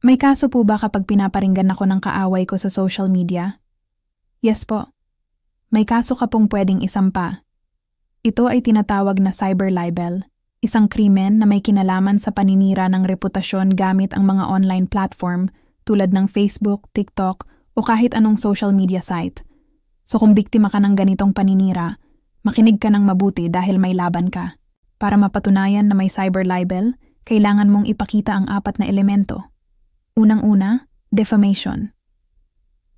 May kaso po ba kapag pinaparinggan ako ng kaaway ko sa social media? Yes po. May kaso ka pong pwedeng isampa. Ito ay tinatawag na cyber libel, isang krimen na may kinalaman sa paninira ng reputasyon gamit ang mga online platform tulad ng Facebook, TikTok o kahit anong social media site. So kung biktima ka ng ganitong paninira, makinig ka ng mabuti dahil may laban ka. Para mapatunayan na may cyber libel, kailangan mong ipakita ang 4 na elemento. Unang-una, defamation.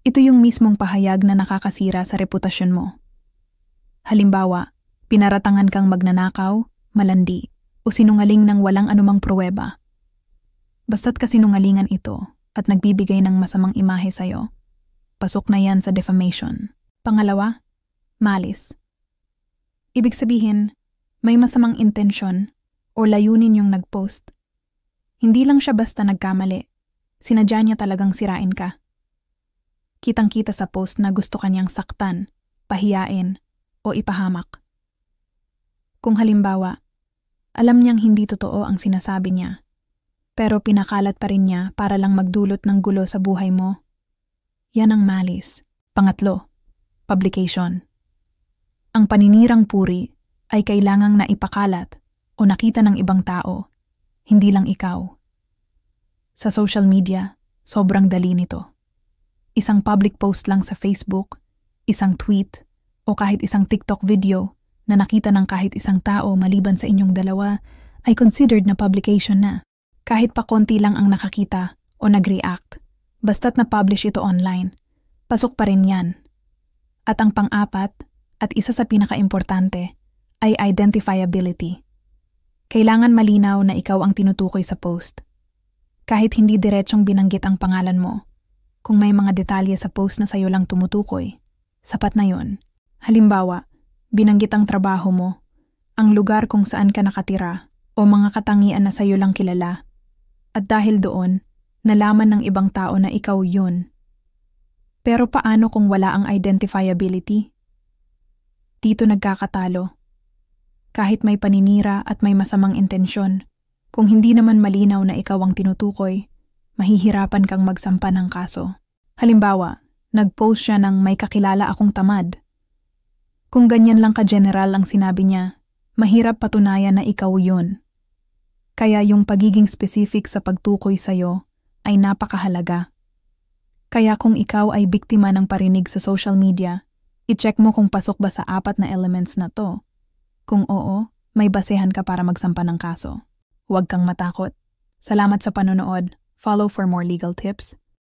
Ito yung mismong pahayag na nakakasira sa reputasyon mo. Halimbawa, pinaratangan kang magnanakaw, malandi, o sinungaling ng walang anumang pruweba. Basta't kasinungalingan ito at nagbibigay ng masamang imahe sa'yo, pasok na yan sa defamation. Pangalawa, malice. Ibig sabihin, may masamang intensyon o layunin yung nag-post. Hindi lang siya basta nagkamali, sinadya niya talagang sirain ka. Kitang-kita sa post na gusto kanyang saktan, pahiyain, o ipahamak. Kung halimbawa, alam niyang hindi totoo ang sinasabi niya, pero pinakalat pa rin niya para lang magdulot ng gulo sa buhay mo, yan ang malice. Pangatlo, publication. Ang paninirang puri ay kailangang naipakalat o nakita ng ibang tao, hindi lang ikaw. Sa social media, sobrang dali nito. Isang public post lang sa Facebook, isang tweet, o kahit isang TikTok video na nakita ng kahit isang tao maliban sa inyong dalawa ay considered na publication na. Kahit pa konti lang ang nakakita o nag-react, basta't na-publish ito online, pasok pa rin yan. At ang pang-4 at isa sa pinaka-importante ay identifiability. Kailangan malinaw na ikaw ang tinutukoy sa post. Kahit hindi diretsong binanggit ang pangalan mo, kung may mga detalye sa post na sayo lang tumutukoy, sapat na yon. Halimbawa, binanggit ang trabaho mo, ang lugar kung saan ka nakatira, o mga katangian na sayo lang kilala. At dahil doon, nalaman ng ibang tao na ikaw yun. Pero paano kung wala ang identifiability? Dito nagkakatalo. Kahit may paninira at may masamang intensyon, kung hindi naman malinaw na ikaw ang tinutukoy, mahihirapan kang magsampa ng kaso. Halimbawa, nag-post siya ng may kakilala akong tamad. Kung ganyan lang ka-general ang sinabi niya, mahirap patunayan na ikaw yun. Kaya yung pagiging specific sa pagtukoy sa'yo ay napakahalaga. Kaya kung ikaw ay biktima ng parinig sa social media, i-check mo kung pasok ba sa 4 na elements na to. Kung oo, may basehan ka para magsampa ng kaso. Huwag kang matakot. Salamat sa panonood. Follow for more legal tips.